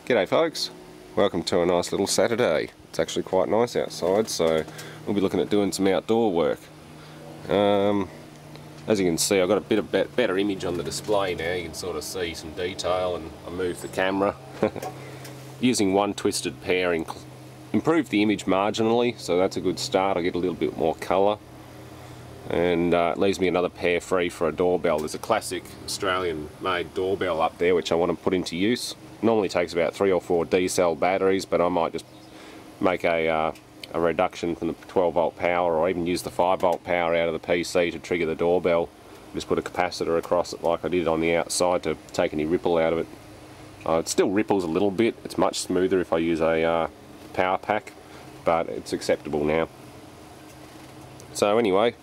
G'day folks, welcome to a nice little Saturday. It's actually quite nice outside, so we'll be looking at doing some outdoor work. As you can see, I've got a bit of better image on the display now. You can sort of see some detail, and I moved the camera. Using one twisted pair improved the image marginally, so that's a good start. I get a little bit more colour, and it leaves me another pair free for a doorbell. There's a classic Australian made doorbell up there which I want to put into use. Normally takes about 3 or 4 D-cell batteries, but I might just make a reduction from the 12 volt power, or even use the 5 volt power out of the PC to trigger the doorbell. Just put a capacitor across it like I did on the outside to take any ripple out of it. It still ripples a little bit. It's much smoother if I use a power pack, but it's acceptable now. So anyway,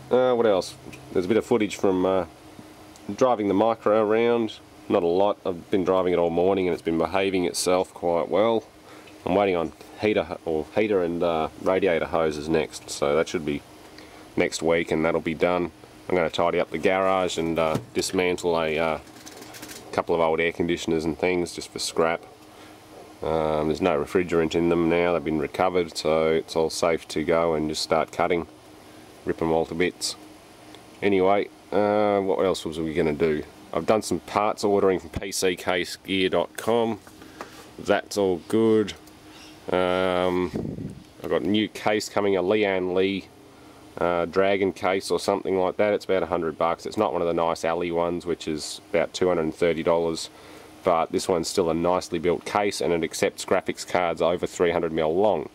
what else? There's a bit of footage from driving the Micra around. Not a lot. I've been driving it all morning and it's been behaving itself quite well. I'm waiting on heater and radiator hoses next, so that should be next week and that'll be done. I'm going to tidy up the garage and dismantle a couple of old air conditioners and things just for scrap. There's no refrigerant in them now, they've been recovered, so it's all safe to go and just start cutting, rip them all to bits. Anyway, what else was we going to do? I've done some parts ordering from PCCaseGear.com. That's all good. I've got a new case coming, a Leanne Lee Dragon case or something like that. It's about $100. It's not one of the nice alley ones, which is about $230, but this one's still a nicely built case, and it accepts graphics cards over 300mm long.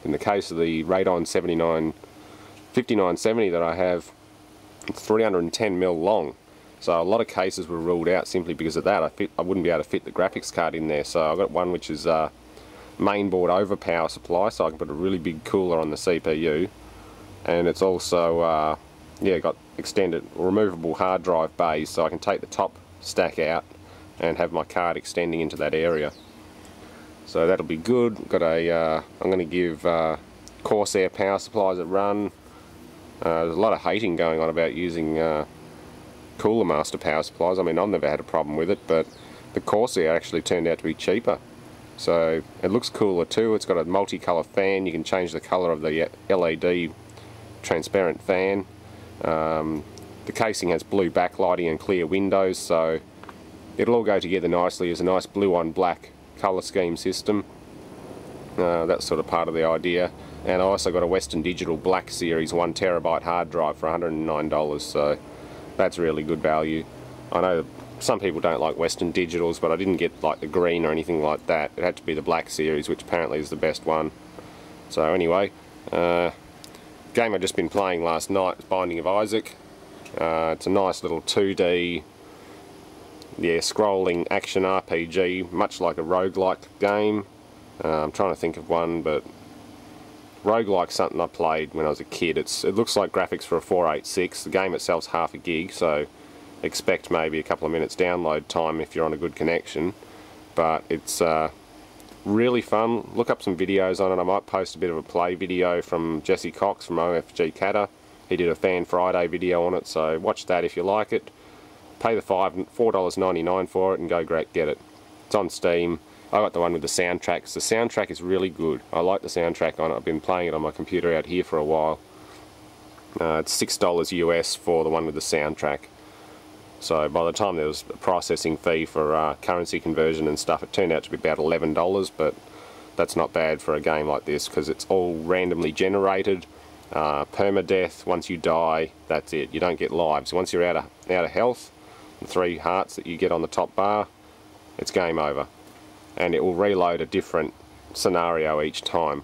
In the case of the Radeon 5970 that I have, it's 310mm long. So a lot of cases were ruled out simply because of that. I wouldn't be able to fit the graphics card in there, so I've got one which is mainboard over power supply, so I can put a really big cooler on the CPU, and it's also got extended removable hard drive bays, so I can take the top stack out and have my card extending into that area. So that'll be good. Got a I'm going to give Corsair power supplies a run. There's a lot of hating going on about using Cooler Master power supplies. I mean, I've never had a problem with it, but the Corsair actually turned out to be cheaper. So it looks cooler too. It's got a multicolour fan. You can change the colour of the LED transparent fan. The casing has blue backlighting and clear windows, so it'll all go together nicely as a nice blue on black colour scheme system. That's sort of part of the idea. And I also got a Western Digital Black Series 1TB hard drive for $109, so that's really good value. I know some people don't like Western Digitals, but I didn't get like the green or anything like that. It had to be the Black Series, which apparently is the best one. So anyway, game I've just been playing last night is Binding of Isaac. It's a nice little 2D scrolling action RPG, much like a roguelike game. I'm trying to think of one, but roguelike's something I played when I was a kid. It looks like graphics for a 486. The game itself's half a gig, so expect maybe a couple of minutes download time if you're on a good connection. But it's really fun. Look up some videos on it. I might post a bit of a play video from Jesse Cox from OFG Catter. He did a Fan Friday video on it, so watch that if you like it. Pay the $4.99 for it and go get it. It's on Steam. I got the one with the soundtrack. The soundtrack is really good. I like the soundtrack on it. I've been playing it on my computer out here for a while. It's $6 US for the one with the soundtrack. So by the time there was a processing fee for currency conversion and stuff, it turned out to be about $11, but that's not bad for a game like this because it's all randomly generated. Permadeath, once you die, that's it. You don't get lives. Once you're out of health, the 3 hearts that you get on the top bar, it's game over. And it will reload a different scenario each time,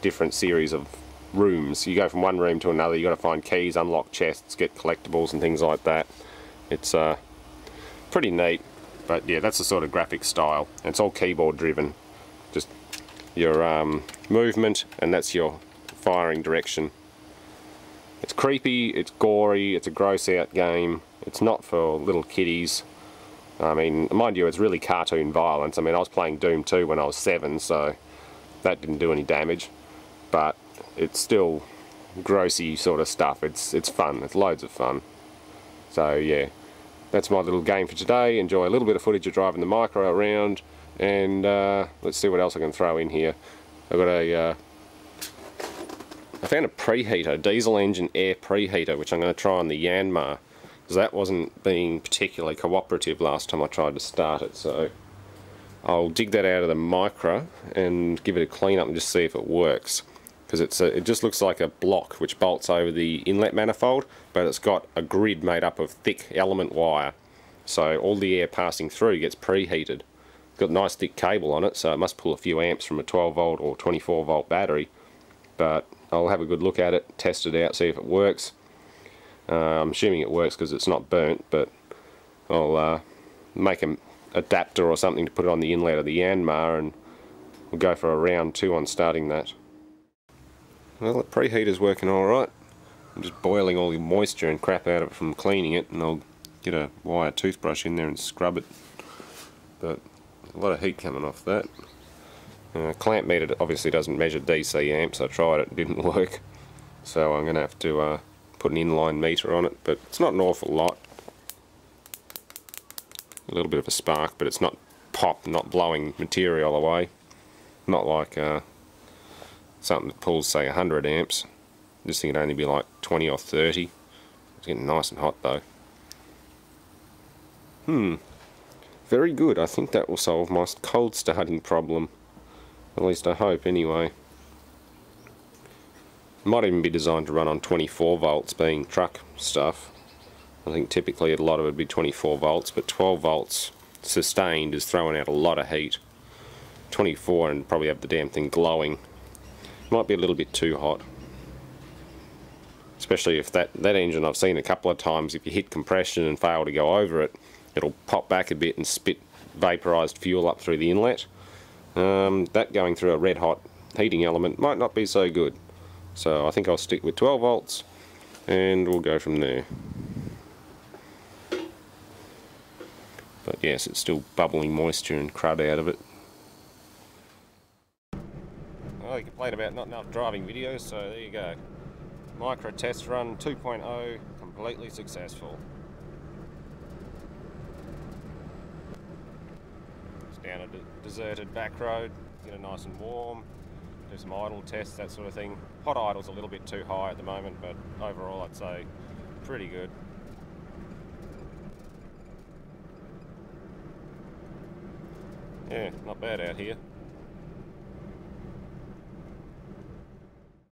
different series of rooms. You go from one room to another, you got to find keys, unlock chests, get collectibles and things like that. It's pretty neat, but yeah, that's the sort of graphic style. And it's all keyboard driven, just your movement, and that's your firing direction. It's creepy, it's gory, it's a gross out game. It's not for little kiddies. I mean, mind you, it's really cartoon violence. I mean, I was playing Doom 2 when I was 7, so that didn't do any damage. But it's still grossy sort of stuff. It's fun. It's loads of fun. So yeah, that's my little game for today. Enjoy a little bit of footage of driving the Micra around. And let's see what else I can throw in here. I've got I found a preheater, diesel engine air preheater, which I'm going to try on the Yanmar, because that wasn't being particularly cooperative last time I tried to start it. So I'll dig that out of the Micra and give it a clean up and just see if it works. Because it just looks like a block which bolts over the inlet manifold, but it's got a grid made up of thick element wire. So all the air passing through gets preheated. It's got a nice thick cable on it, so it must pull a few amps from a 12 volt or 24 volt battery. But I'll have a good look at it, test it out, see if it works. I'm assuming it works because it's not burnt, but I'll make an adapter or something to put it on the inlet of the Yanmar, and we'll go for a round 2 on starting that. Well, the preheater's working alright. I'm just boiling all the moisture and crap out of it from cleaning it, and I'll get a wire toothbrush in there and scrub it. But a lot of heat coming off that. Clamp meter obviously doesn't measure DC amps. I tried it, it didn't work. So I'm going to have to put an inline meter on it, but it's not an awful lot. A little bit of a spark, but it's not pop, not blowing material away. Not like something that pulls, say, 100 amps. This thing would only be like 20 or 30. It's getting nice and hot though. Very good. I think that will solve my cold starting problem. At least I hope, anyway. It might even be designed to run on 24 volts, being truck stuff. I think typically a lot of it would be 24 volts, but 12 volts sustained is throwing out a lot of heat. 24 and probably have the damn thing glowing. Might be a little bit too hot. Especially if that engine, I've seen a couple of times, if you hit compression and fail to go over it, it'll pop back a bit and spit vaporized fuel up through the inlet. That going through a red hot heating element might not be so good. So I think I'll stick with 12 volts and we'll go from there. But yes, it's still bubbling moisture and crud out of it. Well, you complain about not enough driving videos, so there you go. Micra test run 2.0, completely successful. Just down a deserted back road, get it nice and warm, do some idle tests, that sort of thing. Hot idle's a little bit too high at the moment, but overall I'd say pretty good. Yeah, not bad out here.